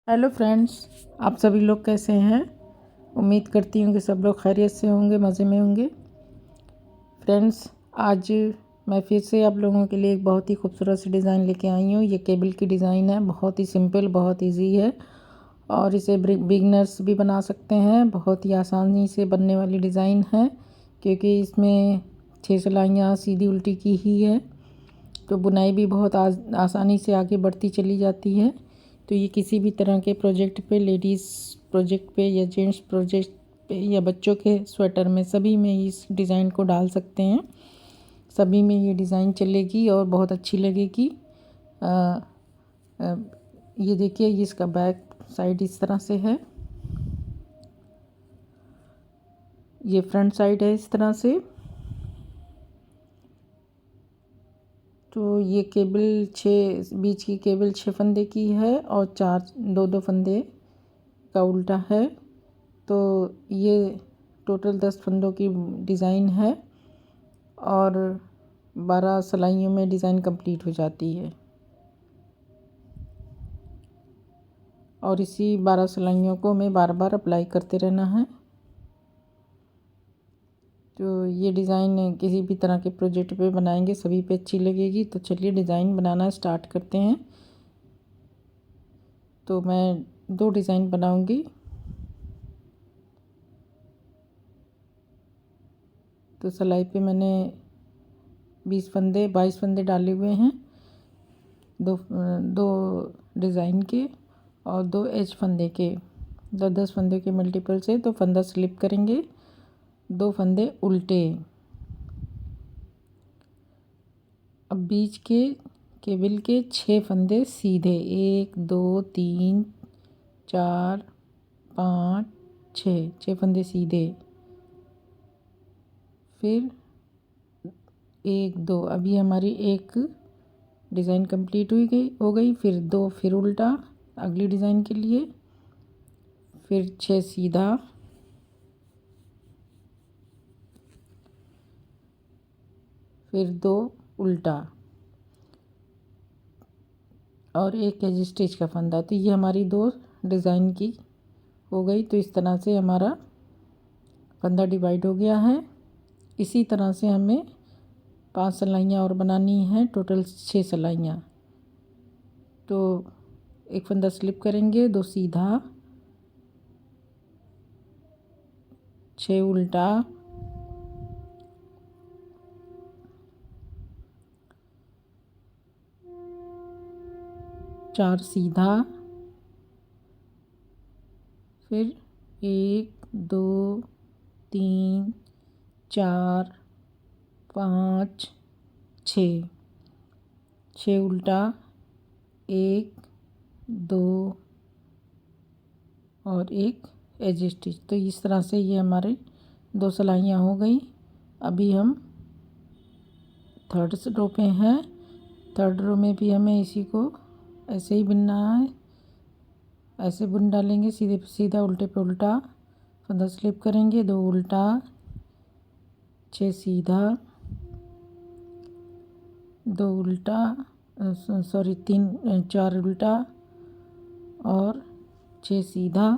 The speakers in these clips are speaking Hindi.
हेलो फ्रेंड्स, आप सभी लोग कैसे हैं। उम्मीद करती हूँ कि सब लोग खैरियत से होंगे, मज़े में होंगे। फ्रेंड्स, आज मैं फिर से आप लोगों के लिए एक बहुत ही खूबसूरत सी डिज़ाइन लेके आई हूँ। ये केबल की डिज़ाइन है, बहुत ही सिंपल, बहुत इजी है और इसे बिगनर्स भी बना सकते हैं। बहुत ही आसानी से बनने वाली डिज़ाइन है क्योंकि इसमें 6 सिलाइयाँ सीधी उल्टी की ही है, तो बुनाई भी बहुत आसानी से आगे बढ़ती चली जाती है। तो ये किसी भी तरह के प्रोजेक्ट पे, लेडीज़ प्रोजेक्ट पे या जेंट्स प्रोजेक्ट पे या बच्चों के स्वेटर में, सभी में इस डिज़ाइन को डाल सकते हैं। सभी में ये डिज़ाइन चलेगी और बहुत अच्छी लगेगी। आ, आ, ये देखिए, ये इसका बैक साइड इस तरह से है, ये फ्रंट साइड है इस तरह से। तो ये केबल 6, बीच की केबल 6 फंदे की है और 4 फंदे का उल्टा है। तो ये टोटल 10 फंदों की डिज़ाइन है और 12 सिलाइयों में डिज़ाइन कंप्लीट हो जाती है और इसी 12 सिलाइयों को हमें बार बार अप्लाई करते रहना है। तो ये डिज़ाइन किसी भी तरह के प्रोजेक्ट पे बनाएंगे, सभी पे अच्छी लगेगी। तो चलिए डिज़ाइन बनाना स्टार्ट करते हैं। तो मैं 2 डिज़ाइन बनाऊंगी। तो सिलाई पे मैंने 22 फंदे डाले हुए हैं, दो डिज़ाइन के और 2 एज फंदे के। 10 फंदे के मल्टीपल से तो फंदा स्लिप करेंगे, 2 फंदे उल्टे। अब बीच के केबल के 6 फंदे सीधे, 1 2 3 4 5 6 फंदे सीधे। फिर 1 2, अभी हमारी एक डिज़ाइन कंप्लीट हो गई। फिर 2 फिर उल्टा अगली डिज़ाइन के लिए, फिर 6 सीधा, फिर 2 उल्टा और एक एज स्टिच का फंदा। तो ये हमारी 2 डिज़ाइन की हो गई। तो इस तरह से हमारा फंदा डिवाइड हो गया है। इसी तरह से हमें 5 सिलाइयाँ और बनानी हैं, टोटल 6 सिलाइयाँ। तो एक फंदा स्लिप करेंगे, 2 सीधा, 6 उल्टा, 4 सीधा, फिर 1 2 3 4 5 6 उल्टा, 1 2 और एक एज स्टिच। तो इस तरह से ये हमारे 2 सिलाइयाँ हो गई। अभी हम थर्ड रो पे हैं। थर्ड रो में भी हमें इसी को ऐसे ही बुनना है। ऐसे बुन डालेंगे, सीधे पे सीधा, उल्टे पे उल्टा, फंदा स्लिप करेंगे, 2 उल्टा, 6 सीधा, 2 उल्टा, सॉरी 4 उल्टा और 6 सीधा,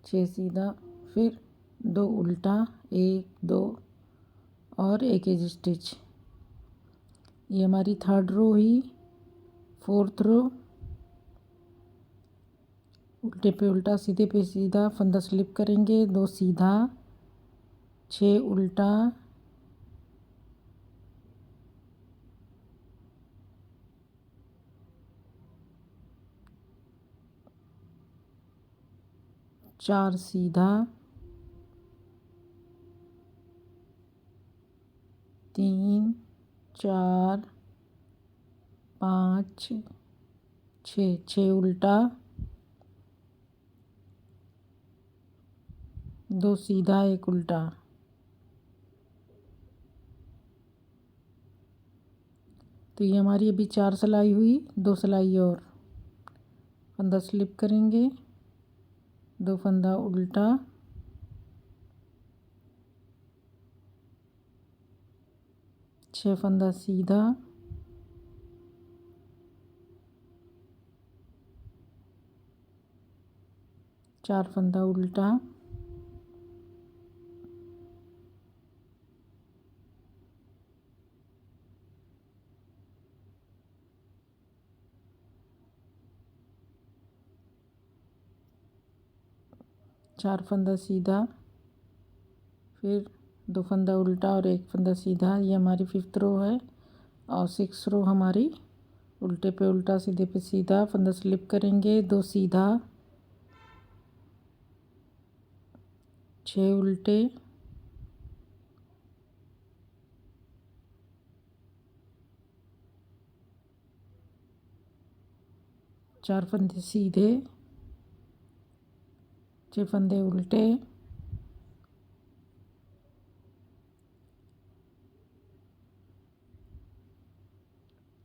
6 सीधा, फिर 2 उल्टा, 1 2 और एक एज स्टिच। ये हमारी थर्ड रो हुई। फोर्थ रो, उल्टे पे उल्टा, सीधे पे सीधा, फंदा स्लिप करेंगे, 2 सीधा, 6 उल्टा, 4 सीधा, 3 4 5 6 उल्टा, 2 सीधा, 1 उल्टा। तो ये हमारी अभी 4 सिलाई हुई, 2 सिलाई और। फंदा स्लिप करेंगे, 2 फंदा उल्टा, 6 फंदा सीधा, 4 फंदा उल्टा, चार फंदा सीधा, फिर 2 फंदा उल्टा और 1 फंदा सीधा। ये हमारी 5th रो है। और 6 रो हमारी उल्टे पे उल्टा, सीधे पे सीधा, फंदा स्लिप करेंगे, 2 सीधा, 6 उल्टे, 4 फंदे सीधे, 6 फंदे उल्टे,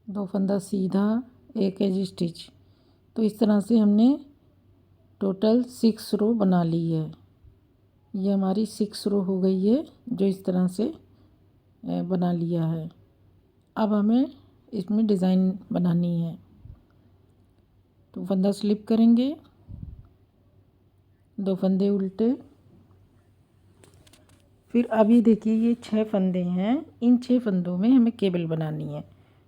2 फंदा सीधा, 1 एज स्टिच। तो इस तरह से हमने टोटल 6 रो बना ली है। ये हमारी 6 रो हो गई है, जो इस तरह से बना लिया है। अब हमें इसमें डिज़ाइन बनानी है। तो फंदा स्लिप करेंगे, 2 फंदे उल्टे, फिर अभी देखिए ये 6 फंदे हैं। इन 6 फंदों में हमें केबल बनानी है।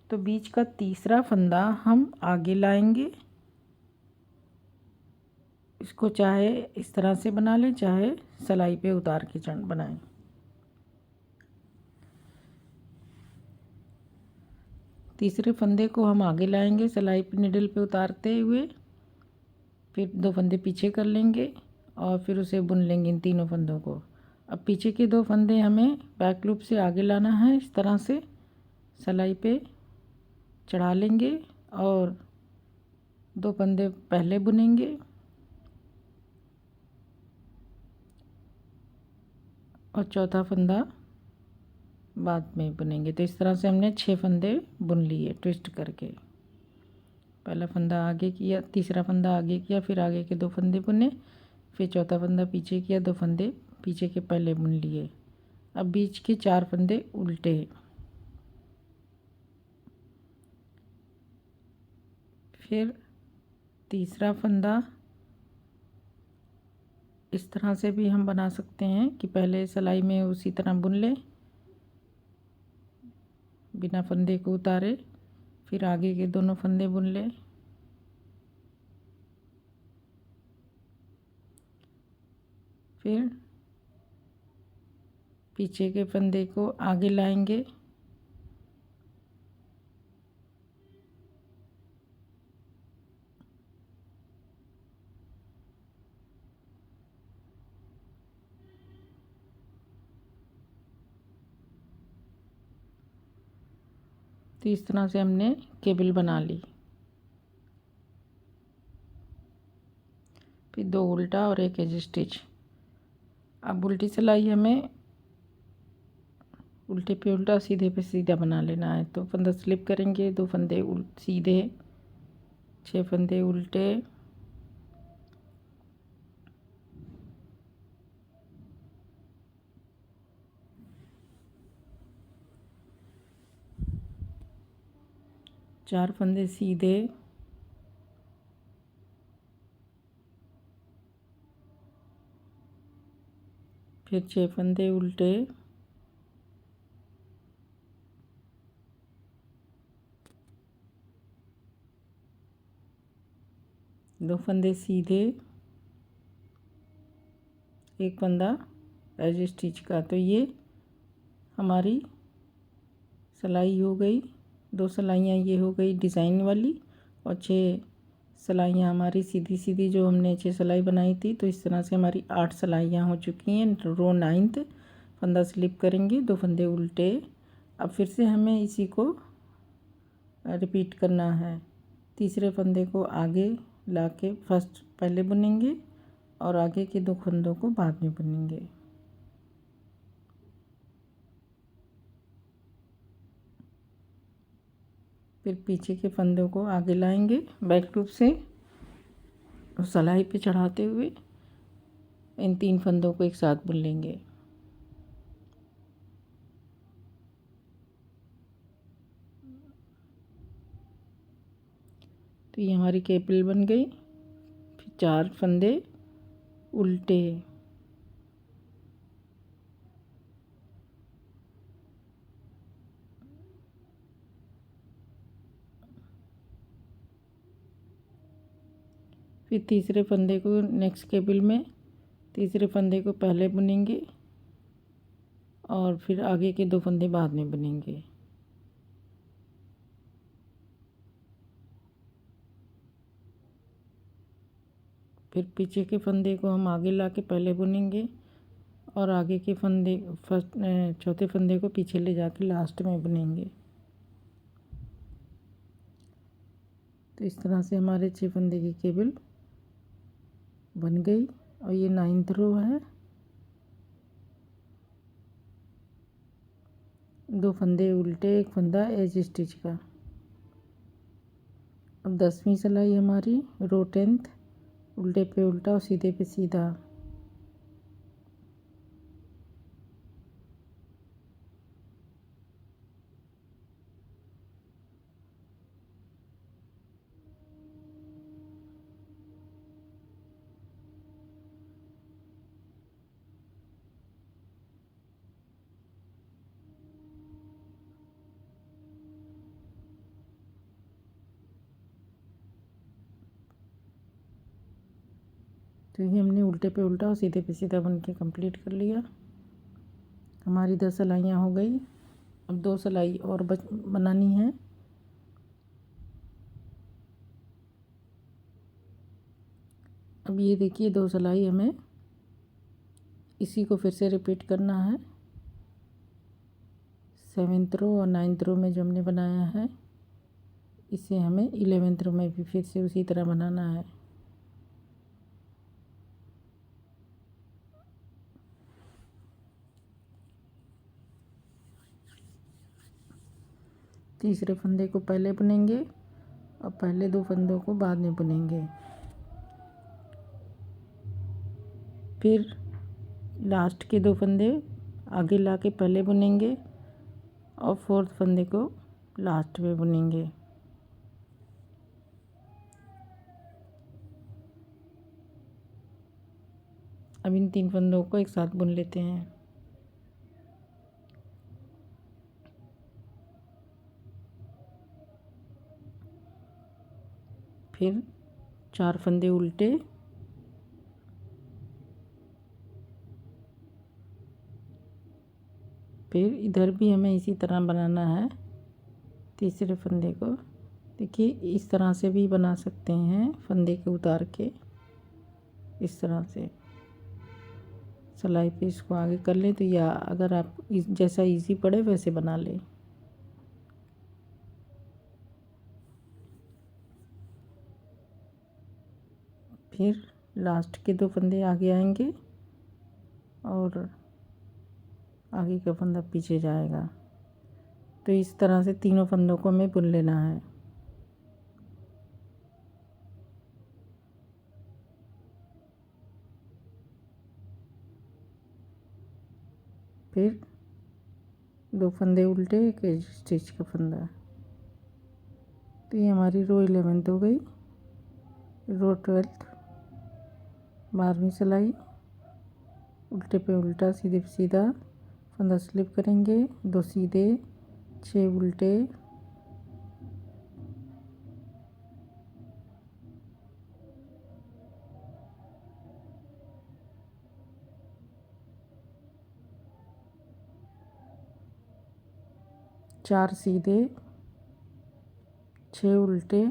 तो बीच का तीसरा फंदा हम आगे लाएंगे। इसको चाहे इस तरह से बना लें, चाहे सिलाई पे उतार के चढ़ बनाएं। तीसरे फंदे को हम आगे लाएंगे सिलाई पे निडल पे उतारते हुए, फिर 2 फंदे पीछे कर लेंगे और फिर उसे बुन लेंगे इन तीनों फंदों को। अब पीछे के 2 फंदे हमें बैक लूप से आगे लाना है। इस तरह से सिलाई पे चढ़ा लेंगे और 2 फंदे पहले बुनेंगे और चौथा फंदा बाद में बुनेंगे। तो इस तरह से हमने 6 फंदे बुन लिए ट्विस्ट करके। पहला फंदा आगे किया, तीसरा फंदा आगे किया, फिर आगे के 2 फंदे बुने, फिर चौथा फंदा पीछे किया, 2 फंदे पीछे के पहले बुन लिए। अब बीच के 4 फंदे उल्टे, फिर तीसरा फंदा। इस तरह से भी हम बना सकते हैं कि पहले सिलाई में उसी तरह बुन ले, बिना फंदे को उतारे, फिर आगे के दोनों फंदे बुन ले, फिर पीछे के फंदे को आगे लाएंगे, तो इस तरह से हमने केबल बना ली। फिर 2 उल्टा और 1 एज स्टिच। अब उल्टी सिलाई हमें उल्टे पे उल्टा, सीधे पे सीधा बना लेना है। तो फंदा स्लिप करेंगे, 2 फंदे सीधे, 6 फंदे उल्टे, 4 फंदे सीधे, फिर 6 फंदे उल्टे, 2 फंदे सीधे, 1 फंदा एज स्टिच का। तो ये हमारी सिलाई हो गई। 2 सिलाइयाँ ये हो गई डिज़ाइन वाली और 6 सिलाइयाँ हमारी सीधी सीधी जो हमने 6 सिलाई बनाई थी। तो इस तरह से हमारी 8 सिलाइयाँ हो चुकी हैं। रो 9th, फंदा स्लिप करेंगे, 2 फंदे उल्टे। अब फिर से हमें इसी को रिपीट करना है। तीसरे फंदे को आगे ला के फर्स्ट पहले बुनेंगे और आगे के 2 फंदों को बाद में बुनेंगे। फिर पीछे के फंदों को आगे लाएंगे बैक लूप से और सिलाई पे चढ़ाते हुए इन 3 फंदों को एक साथ बुन लेंगे। तो ये हमारी केबल बन गई। फिर 4 फंदे उल्टे, फिर तीसरे फंदे को नेक्स्ट केबल में तीसरे फंदे को पहले बुनेंगे और फिर आगे के 2 फंदे बाद में बुनेंगे। फिर पीछे के फंदे को हम आगे ला के पहले बुनेंगे और आगे के फंदे चौथे फंदे को पीछे ले जाके लास्ट में बुनेंगे। तो इस तरह से हमारे 6 फंदे की केबल बन गई और ये 9th रो है। 2 फंदे उल्टे, 1 फंदा एज स्टिच का। अब 10वीं सिलाई हमारी रो 10th, उल्टे पे उल्टा और सीधे पे सीधा। तो ये हमने उल्टे पे उल्टा और सीधे पे सीधा बन के कंप्लीट कर लिया। हमारी 10 सिलाइयाँ हो गई। अब 2 सिलाई और बनानी है। अब ये देखिए 2 सिलाई हमें इसी को फिर से रिपीट करना है। 7th रो और 9th रो में जो हमने बनाया है इसे हमें 11th रो में भी फिर से उसी तरह बनाना है। तीसरे फंदे को पहले बुनेंगे और पहले 2 फंदों को बाद में बुनेंगे। फिर लास्ट के 2 फंदे आगे ला के पहले बुनेंगे और 4th फंदे को लास्ट में बुनेंगे। अब इन 3 फंदों को एक साथ बुन लेते हैं। फिर 4 फंदे उल्टे, फिर इधर भी हमें इसी तरह बनाना है। तीसरे फंदे को देखिए इस तरह से भी बना सकते हैं, फंदे के उतार के इस तरह से सिलाई पे इसको आगे कर लें। तो या अगर आप जैसा इजी पड़े वैसे बना लें। फिर लास्ट के 2 फंदे आगे आएंगे और आगे का फंदा पीछे जाएगा। तो इस तरह से तीनों फंदों को हमें बुन लेना है। फिर 2 फंदे उल्टे, एक एज स्टिच का फंदा। तो ये हमारी रो 11th हो गई। रो 12th 12वीं सिलाई, उल्टे पे उल्टा सीधे पे सीधा फंदा स्लिप करेंगे, 2 सीधे, 6 उल्टे, चार सीधे, 6 उल्टे,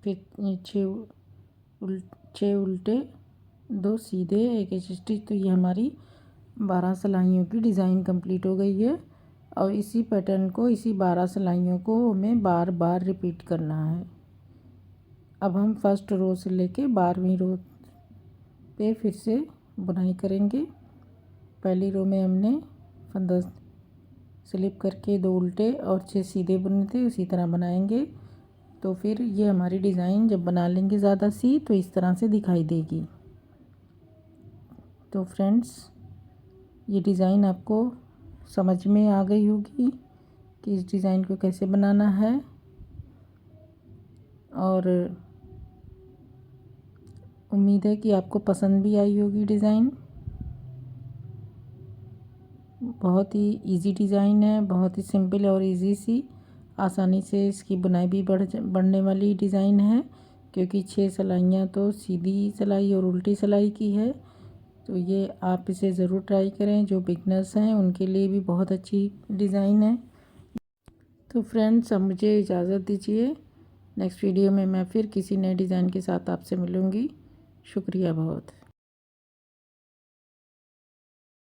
फिर 6 उल्टे, 2 सीधे, एक एज स्टिच। तो ये हमारी 12 सिलाइयों की डिज़ाइन कंप्लीट हो गई है और इसी पैटर्न को, इसी 12 सिलाइयों को हमें बार बार रिपीट करना है। अब हम फर्स्ट रो से लेके 12वीं रो पे फिर से बुनाई करेंगे। पहली रो में हमने फंदा स्लिप करके 2 उल्टे और 6 सीधे बुने थे, उसी तरह बनाएंगे। तो फिर ये हमारी डिज़ाइन जब बना लेंगे ज़्यादा सी तो इस तरह से दिखाई देगी। तो फ्रेंड्स ये डिज़ाइन आपको समझ में आ गई होगी कि इस डिज़ाइन को कैसे बनाना है। और उम्मीद है कि आपको पसंद भी आई होगी डिज़ाइन। बहुत ही इजी डिज़ाइन है, बहुत ही सिंपल और इजी सी, आसानी से इसकी बुनाई भी बढ़ने वाली डिज़ाइन है, क्योंकि 6 सिलाइयाँ तो सीधी सिलाई और उल्टी सिलाई की है। तो ये आप इसे ज़रूर ट्राई करें, जो बिगनर्स हैं उनके लिए भी बहुत अच्छी डिज़ाइन है। तो फ्रेंड्स, अब मुझे इजाज़त दीजिए। नेक्स्ट वीडियो में मैं फिर किसी नए डिज़ाइन के साथ आपसे मिलूँगी। शुक्रिया बहुत।